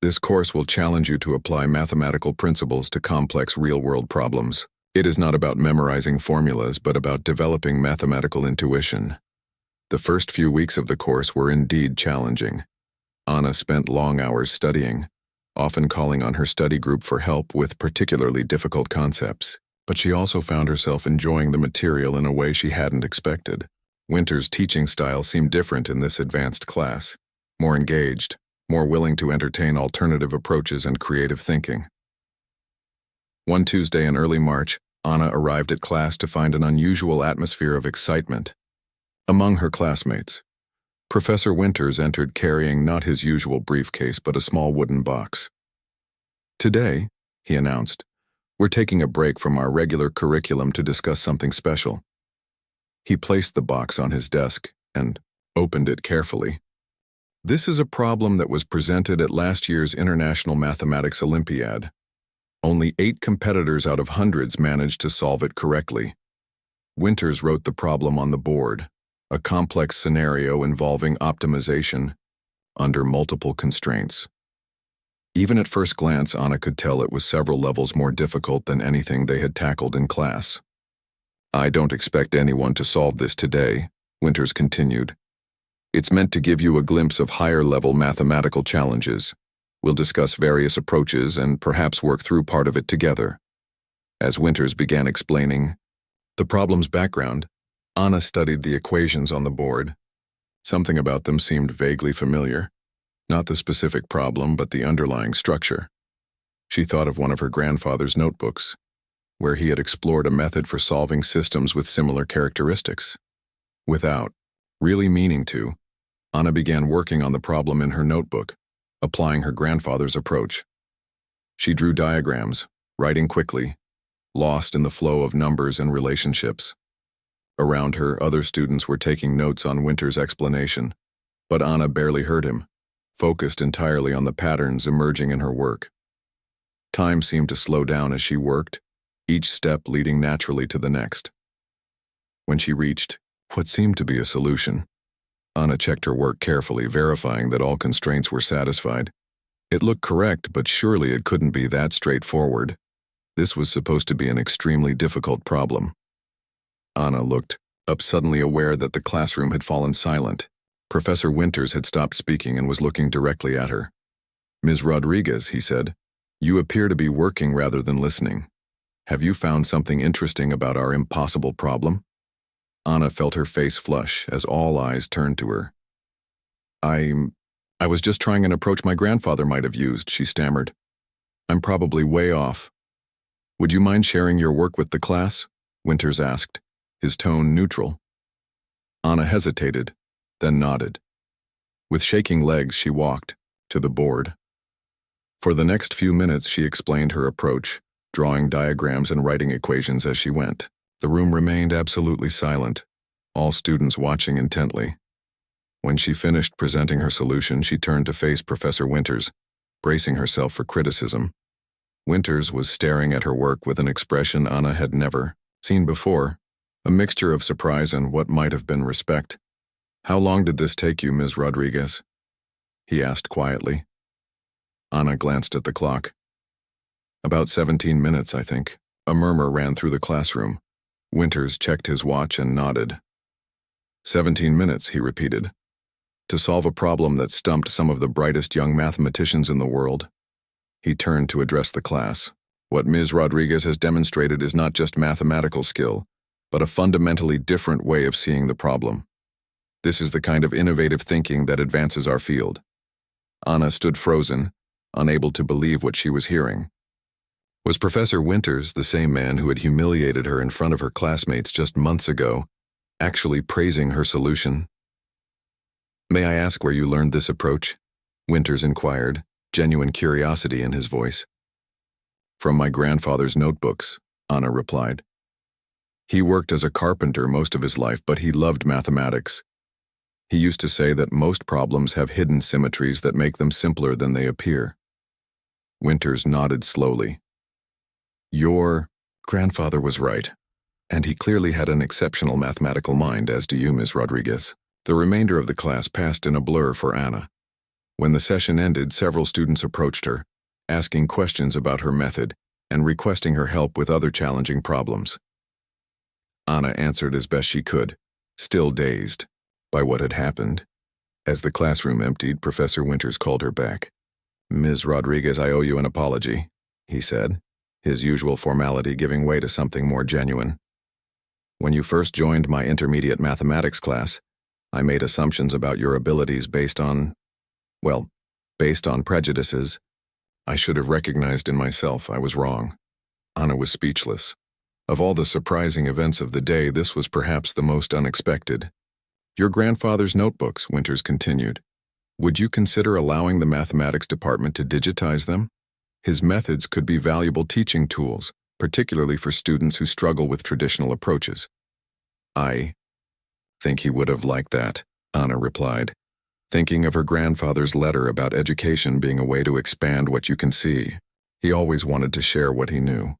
Speaker 1: "This course will challenge you to apply mathematical principles to complex real-world problems. It is not about memorizing formulas, but about developing mathematical intuition." The first few weeks of the course were indeed challenging. Anna spent long hours studying, often calling on her study group for help with particularly difficult concepts. But she also found herself enjoying the material in a way she hadn't expected. Winter's teaching style seemed different in this advanced class, more engaged, more willing to entertain alternative approaches and creative thinking. One Tuesday in early March, Anna arrived at class to find an unusual atmosphere of excitement among her classmates. Professor Winters entered carrying not his usual briefcase but a small wooden box. "Today," he announced, "we're taking a break from our regular curriculum to discuss something special." He placed the box on his desk and opened it carefully. "This is a problem that was presented at last year's International Mathematics Olympiad. Only 8 competitors out of hundreds managed to solve it correctly." Winters wrote the problem on the board, a complex scenario involving optimization under multiple constraints. Even at first glance, Anna could tell it was several levels more difficult than anything they had tackled in class. "I don't expect anyone to solve this today," Winters continued. "It's meant to give you a glimpse of higher-level mathematical challenges. We'll discuss various approaches and perhaps work through part of it together." As Winters began explaining the problem's background, Anna studied the equations on the board. Something about them seemed vaguely familiar. Not the specific problem, but the underlying structure. She thought of one of her grandfather's notebooks, where he had explored a method for solving systems with similar characteristics. Without really meaning to, Anna began working on the problem in her notebook, applying her grandfather's approach. She drew diagrams, writing quickly, lost in the flow of numbers and relationships. Around her, other students were taking notes on Winter's explanation, but Anna barely heard him, focused entirely on the patterns emerging in her work. Time seemed to slow down as she worked, each step leading naturally to the next. When she reached what seemed to be a solution, Anna checked her work carefully, verifying that all constraints were satisfied. It looked correct, but surely it couldn't be that straightforward. This was supposed to be an extremely difficult problem. Anna looked up, suddenly aware that the classroom had fallen silent. Professor Winters had stopped speaking and was looking directly at her. "Ms. Rodriguez," he said, "you appear to be working rather than listening. Have you found something interesting about our impossible problem?" Anna felt her face flush as all eyes turned to her. I was just trying an approach my grandfather might have used," she stammered. "I'm probably way off." "Would you mind sharing your work with the class?" Winters asked, his tone neutral. Anna hesitated, then nodded. With shaking legs, she walked, to the board. For the next few minutes, she explained her approach, drawing diagrams and writing equations as she went. The room remained absolutely silent, all students watching intently. When she finished presenting her solution, she turned to face Professor Winters, bracing herself for criticism. Winters was staring at her work with an expression Anna had never seen before, a mixture of surprise and what might have been respect. "How long did this take you, Ms. Rodriguez?" he asked quietly. Anna glanced at the clock. "About 17 minutes, I think." A murmur ran through the classroom. Winters checked his watch and nodded. 17 minutes, he repeated. To solve a problem that stumped some of the brightest young mathematicians in the world. He turned to address the class. "What Ms. Rodriguez has demonstrated is not just mathematical skill, but a fundamentally different way of seeing the problem. This is the kind of innovative thinking that advances our field." Anna stood frozen, unable to believe what she was hearing. Was Professor Winters, the same man who had humiliated her in front of her classmates just months ago, actually praising her solution? "May I ask where you learned this approach?" Winters inquired, genuine curiosity in his voice. "From my grandfather's notebooks," Anna replied. "He worked as a carpenter most of his life, but he loved mathematics. He used to say that most problems have hidden symmetries that make them simpler than they appear." Winters nodded slowly. "Your grandfather was right, and he clearly had an exceptional mathematical mind, as do you, Ms. Rodriguez." The remainder of the class passed in a blur for Anna. When the session ended, several students approached her, asking questions about her method and requesting her help with other challenging problems. Anna answered as best she could, still dazed by what had happened. As the classroom emptied, Professor Winters called her back. "Ms. Rodriguez, I owe you an apology," he said, his usual formality giving way to something more genuine. "When you first joined my intermediate mathematics class, I made assumptions about your abilities based on prejudices. I should have recognized in myself I was wrong." Anna was speechless. Of all the surprising events of the day, this was perhaps the most unexpected. "Your grandfather's notebooks," Winters continued. "Would you consider allowing the mathematics department to digitize them? His methods could be valuable teaching tools, particularly for students who struggle with traditional approaches." "I think he would have liked that," Anna replied, thinking of her grandfather's letter about education being a way to expand what you can see. He always wanted to share what he knew.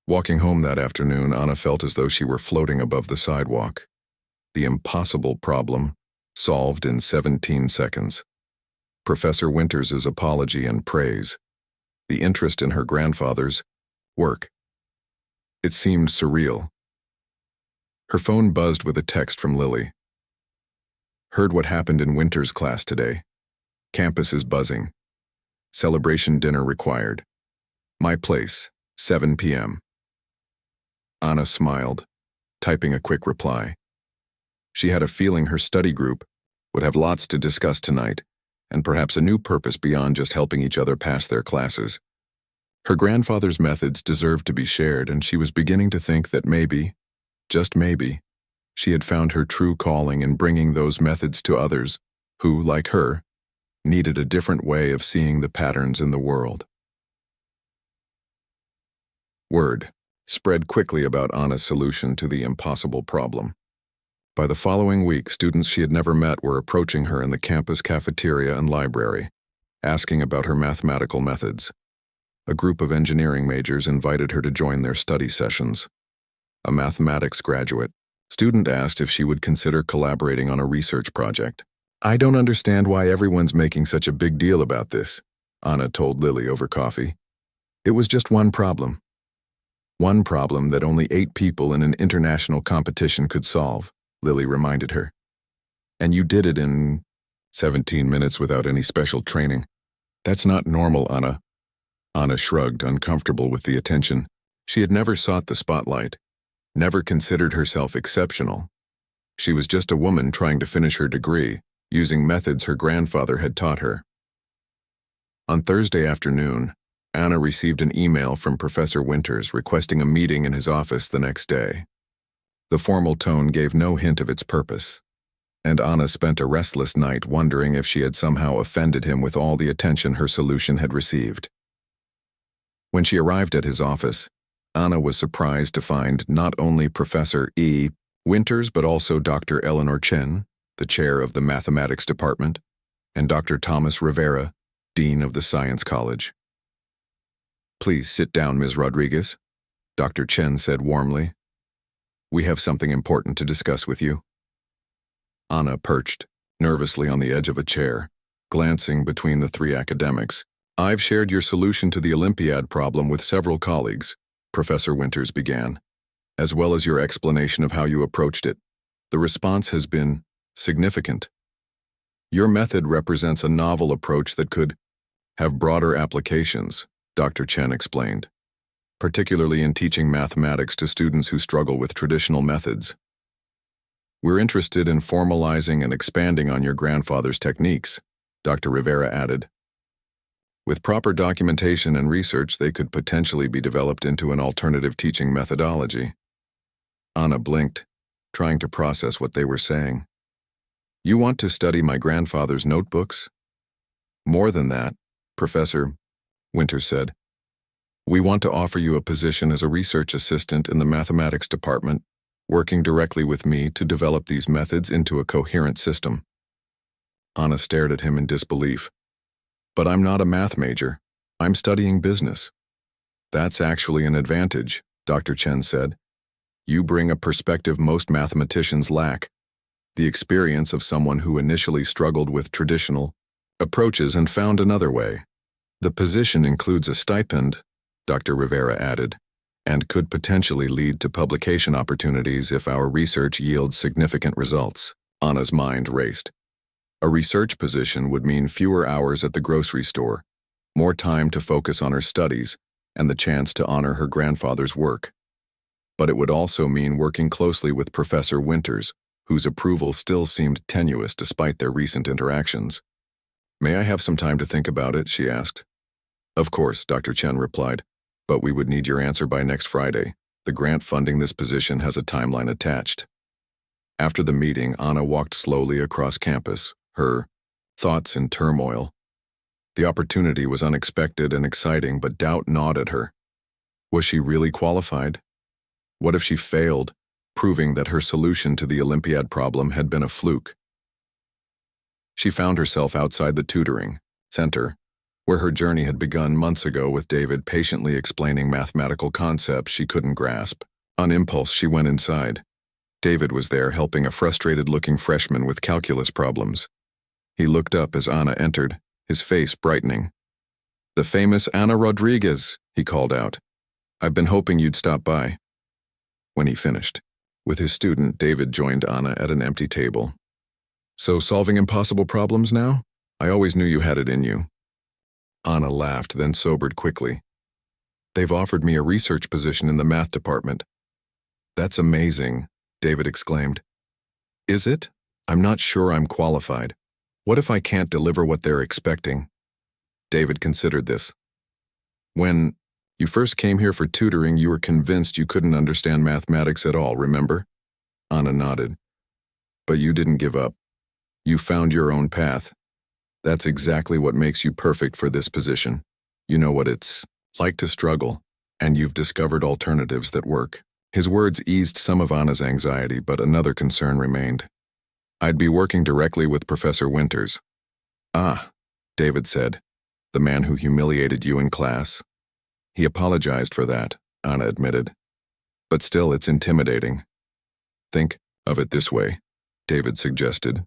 Speaker 1: Walking home that afternoon, Anna felt as though she were floating above the sidewalk. The impossible problem, solved in 17 seconds. Professor Winters' apology and praise. The interest in her grandfather's work. It seemed surreal. Her phone buzzed with a text from Lily. "Heard what happened in Winters' class today. Campus is buzzing. Celebration dinner required. My place, 7 p.m. Anna smiled, typing a quick reply. She had a feeling her study group would have lots to discuss tonight, and perhaps a new purpose beyond just helping each other pass their classes. Her grandfather's methods deserved to be shared, and she was beginning to think that maybe, just maybe, she had found her true calling in bringing those methods to others who, like her, needed a different way of seeing the patterns in the world. Word spread quickly about Anna's solution to the impossible problem. By the following week, students she had never met were approaching her in the campus cafeteria and library, asking about her mathematical methods. A group of engineering majors invited her to join their study sessions. A mathematics graduate student asked if she would consider collaborating on a research project. "I don't understand why everyone's making such a big deal about this," Anna told Lily over coffee. "It was just one problem. One problem that only 8 people in an international competition could solve," Lily reminded her. "And you did it in 17 minutes without any special training. That's not normal, Anna." Anna shrugged, uncomfortable with the attention. She had never sought the spotlight, never considered herself exceptional. She was just a woman trying to finish her degree, using methods her grandfather had taught her. On Thursday afternoon, Anna received an email from Professor Winters requesting a meeting in his office the next day. The formal tone gave no hint of its purpose, and Anna spent a restless night wondering if she had somehow offended him with all the attention her solution had received. When she arrived at his office, Anna was surprised to find not only Professor E. Winters but also Dr. Eleanor Chen, the chair of the mathematics department, and Dr. Thomas Rivera, dean of the Science College. "Please sit down, Ms. Rodriguez," Dr. Chen said warmly. "We have something important to discuss with you." Anna perched nervously on the edge of a chair, glancing between the three academics. "I've shared your solution to the Olympiad problem with several colleagues," Professor Winters began, "as well as your explanation of how you approached it. The response has been significant. Your method represents a novel approach that could have broader applications," Dr. Chen explained, "particularly in teaching mathematics to students who struggle with traditional methods. We're interested in formalizing and expanding on your grandfather's techniques," Dr. Rivera added. "With proper documentation and research, they could potentially be developed into an alternative teaching methodology." Anna blinked, trying to process what they were saying. "You want to study my grandfather's notebooks?" "More than that," Professor Winters said. "We want to offer you a position as a research assistant in the mathematics department, working directly with me to develop these methods into a coherent system." Anna stared at him in disbelief. "But I'm not a math major. I'm studying business." "That's actually an advantage," Dr. Chen said. "You bring a perspective most mathematicians lack, the experience of someone who initially struggled with traditional approaches and found another way. The position includes a stipend," Dr. Rivera added, "and could potentially lead to publication opportunities if our research yields significant results." Anna's mind raced. A research position would mean fewer hours at the grocery store, more time to focus on her studies, and the chance to honor her grandfather's work. But it would also mean working closely with Professor Winters, whose approval still seemed tenuous despite their recent interactions. "May I have some time to think about it?" she asked. "Of course," Dr. Chen replied, "but we would need your answer by next Friday. The grant funding this position has a timeline attached." After the meeting, Anna walked slowly across campus, her thoughts in turmoil. The opportunity was unexpected and exciting, but doubt gnawed at her. Was she really qualified? What if she failed, proving that her solution to the Olympiad problem had been a fluke? She found herself outside the tutoring center, where her journey had begun months ago with David patiently explaining mathematical concepts she couldn't grasp. On impulse, she went inside. David was there helping a frustrated-looking freshman with calculus problems. He looked up as Anna entered, his face brightening. "The famous Anna Rodriguez," he called out. "I've been hoping you'd stop by." When he finished, with his student, David joined Anna at an empty table. "So solving impossible problems now? I always knew you had it in you." Anna laughed, then sobered quickly. "They've offered me a research position in the math department." "That's amazing," David exclaimed. "Is it? I'm not sure I'm qualified. What if I can't deliver what they're expecting?" David considered this. "When you first came here for tutoring, you were convinced you couldn't understand mathematics at all, remember?" Anna nodded. "But you didn't give up. You found your own path. That's exactly what makes you perfect for this position. You know what it's like to struggle, and you've discovered alternatives that work." His words eased some of Anna's anxiety, but another concern remained. "I'd be working directly with Professor Winters." "Ah," David said, "the man who humiliated you in class." "He apologized for that," Anna admitted. "But still, it's intimidating." "Think of it this way," David suggested.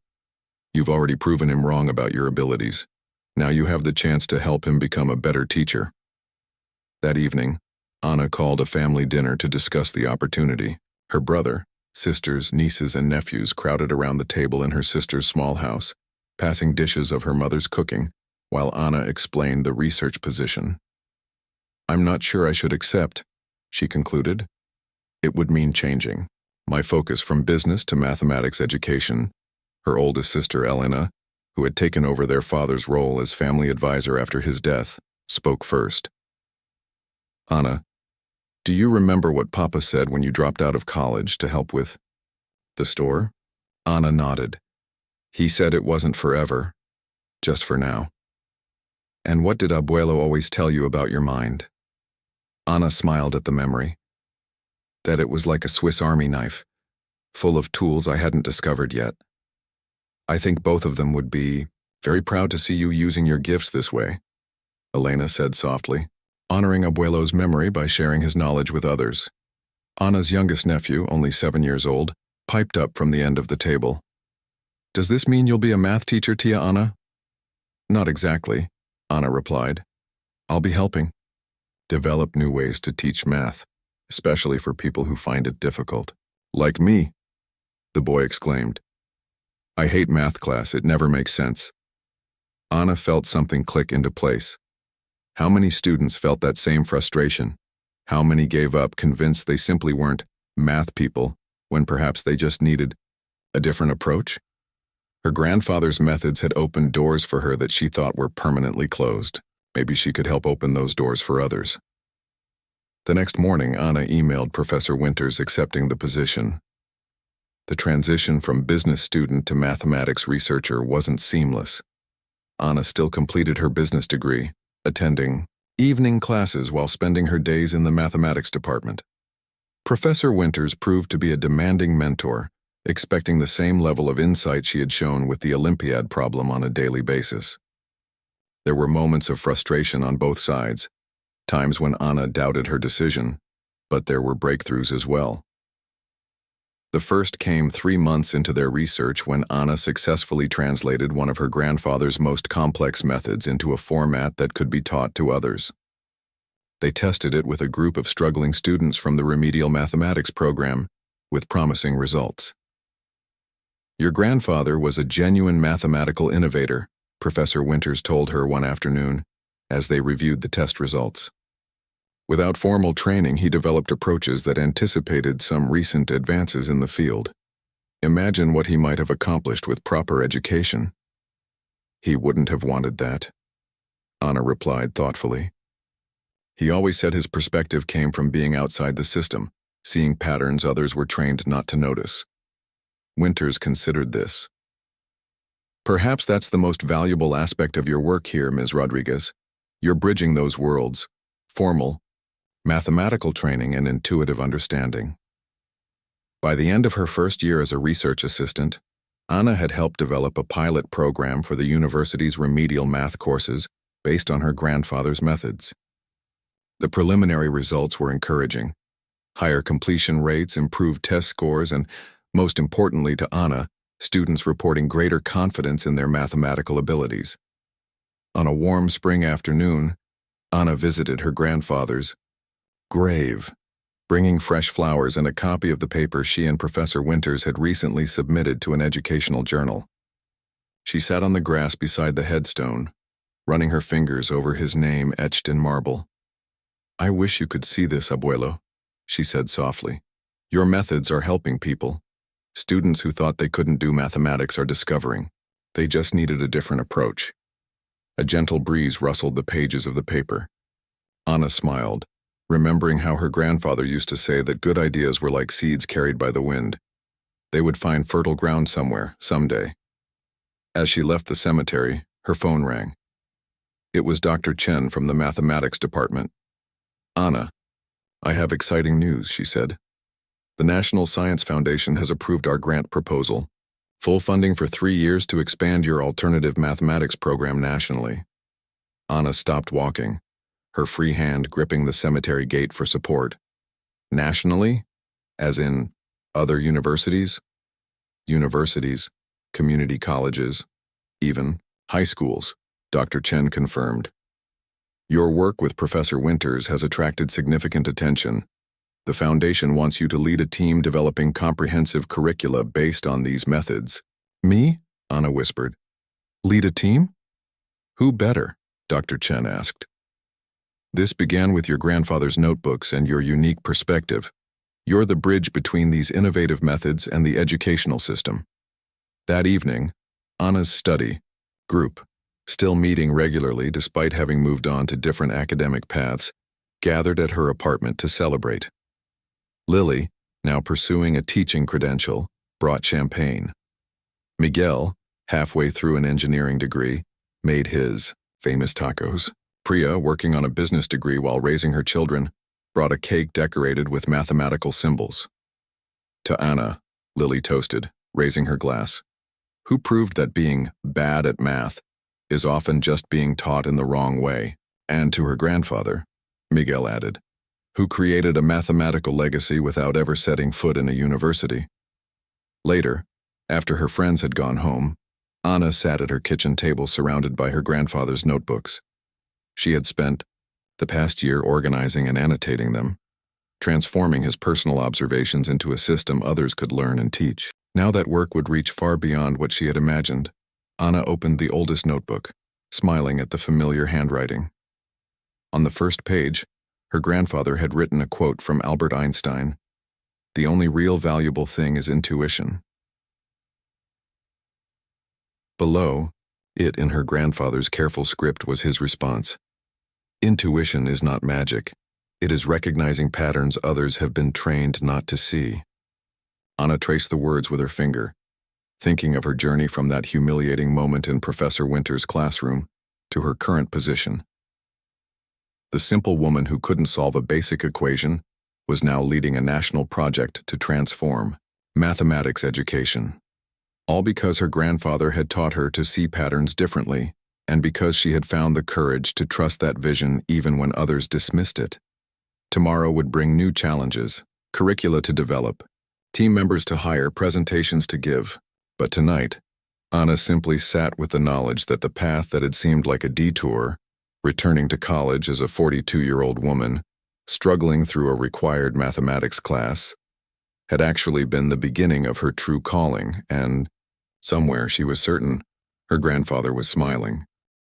Speaker 1: "You've already proven him wrong about your abilities. Now you have the chance to help him become a better teacher." That evening, Anna called a family dinner to discuss the opportunity. Her brother, sisters, nieces, and nephews crowded around the table in her sister's small house, passing dishes of her mother's cooking, while Anna explained the research position. "I'm not sure I should accept," she concluded. "It would mean changing my focus from business to mathematics education." Her oldest sister, Elena, who had taken over their father's role as family advisor after his death, spoke first. "Anna, do you remember what Papa said when you dropped out of college to help with the store?" Anna nodded. He said it wasn't forever, just for now. And what did Abuelo always tell you about your mind? Ana smiled at the memory. That it was like a Swiss Army knife, full of tools I hadn't discovered yet. I think both of them would be very proud to see you using your gifts this way, Elena said softly, honoring Abuelo's memory by sharing his knowledge with others. Ana's youngest nephew, only 7 years old, piped up from the end of the table. Does this mean you'll be a math teacher, Tia Ana? Not exactly, Ana replied. I'll be helping. Develop new ways to teach math, especially for people who find it difficult. Like me, the boy exclaimed. I hate math class, it never makes sense. Ana felt something click into place. How many students felt that same frustration? How many gave up, convinced they simply weren't math people, when perhaps they just needed a different approach? Her grandfather's methods had opened doors for her that she thought were permanently closed. Maybe she could help open those doors for others. The next morning, Ana emailed Professor Winters accepting the position. The transition from business student to mathematics researcher wasn't seamless. Ana still completed her business degree, attending evening classes while spending her days in the mathematics department. Professor Winters proved to be a demanding mentor, expecting the same level of insight she had shown with the Olympiad problem on a daily basis. There were moments of frustration on both sides, times when Ana doubted her decision, but there were breakthroughs as well. The first came 3 months into their research when Ana successfully translated one of her grandfather's most complex methods into a format that could be taught to others. They tested it with a group of struggling students from the remedial mathematics program, with promising results. Your grandfather was a genuine mathematical innovator, Professor Winters told her one afternoon, as they reviewed the test results. Without formal training, he developed approaches that anticipated some recent advances in the field. Imagine what he might have accomplished with proper education. He wouldn't have wanted that, Ana replied thoughtfully. He always said his perspective came from being outside the system, seeing patterns others were trained not to notice. Winters considered this. Perhaps that's the most valuable aspect of your work here, Ms. Rodriguez. You're bridging those worlds, formal, mathematical training and intuitive understanding. By the end of her first year as a research assistant, Ana had helped develop a pilot program for the university's remedial math courses based on her grandfather's methods. The preliminary results were encouraging. Higher completion rates, improved test scores, and, most importantly to Ana, students reporting greater confidence in their mathematical abilities. On a warm spring afternoon, Ana visited her grandfather's grave, bringing fresh flowers and a copy of the paper she and Professor Winters had recently submitted to an educational journal. She sat on the grass beside the headstone, running her fingers over his name etched in marble. I wish you could see this, Abuelo, she said softly. Your methods are helping people. Students who thought they couldn't do mathematics are discovering. They just needed a different approach. A gentle breeze rustled the pages of the paper. Ana smiled, remembering how her grandfather used to say that good ideas were like seeds carried by the wind. They would find fertile ground somewhere, someday. As she left the cemetery, her phone rang. It was Dr. Chen from the mathematics department. Ana, I have exciting news, she said. The National Science Foundation has approved our grant proposal. Full funding for 3 years to expand your alternative mathematics program nationally. Ana stopped walking, her free hand gripping the cemetery gate for support. Nationally? As in other universities? Universities, community colleges, even high schools, Dr. Chen confirmed. Your work with Professor Winters has attracted significant attention. The foundation wants you to lead a team developing comprehensive curricula based on these methods. Me? Ana whispered. Lead a team? Who better? Dr. Chen asked. This began with your grandfather's notebooks and your unique perspective. You're the bridge between these innovative methods and the educational system. That evening, Ana's study group, still meeting regularly despite having moved on to different academic paths, gathered at her apartment to celebrate. Lily, now pursuing a teaching credential, brought champagne. Miguel, halfway through an engineering degree, made his famous tacos. Priya, working on a business degree while raising her children, brought a cake decorated with mathematical symbols. To Anna, Lily toasted, raising her glass, who proved that being bad at math is often just being taught in the wrong way. And to her grandfather, Miguel added, who created a mathematical legacy without ever setting foot in a university. Later, after her friends had gone home, Anna sat at her kitchen table surrounded by her grandfather's notebooks. She had spent the past year organizing and annotating them, transforming his personal observations into a system others could learn and teach. Now that work would reach far beyond what she had imagined, Anna opened the oldest notebook, smiling at the familiar handwriting. On the first page, her grandfather had written a quote from Albert Einstein, "The only real valuable thing is intuition." Below, it in her grandfather's careful script was his response. Intuition is not magic. It is recognizing patterns others have been trained not to see. Anna traced the words with her finger, thinking of her journey from that humiliating moment in Professor Winter's classroom to her current position. The simple woman who couldn't solve a basic equation was now leading a national project to transform mathematics education. All because her grandfather had taught her to see patterns differently, and because she had found the courage to trust that vision even when others dismissed it. Tomorrow would bring new challenges, curricula to develop, team members to hire, presentations to give. But tonight, Anna simply sat with the knowledge that the path that had seemed like a detour, returning to college as a 42-year-old woman, struggling through a required mathematics class, had actually been the beginning of her true calling, and somewhere she was certain her grandfather was smiling.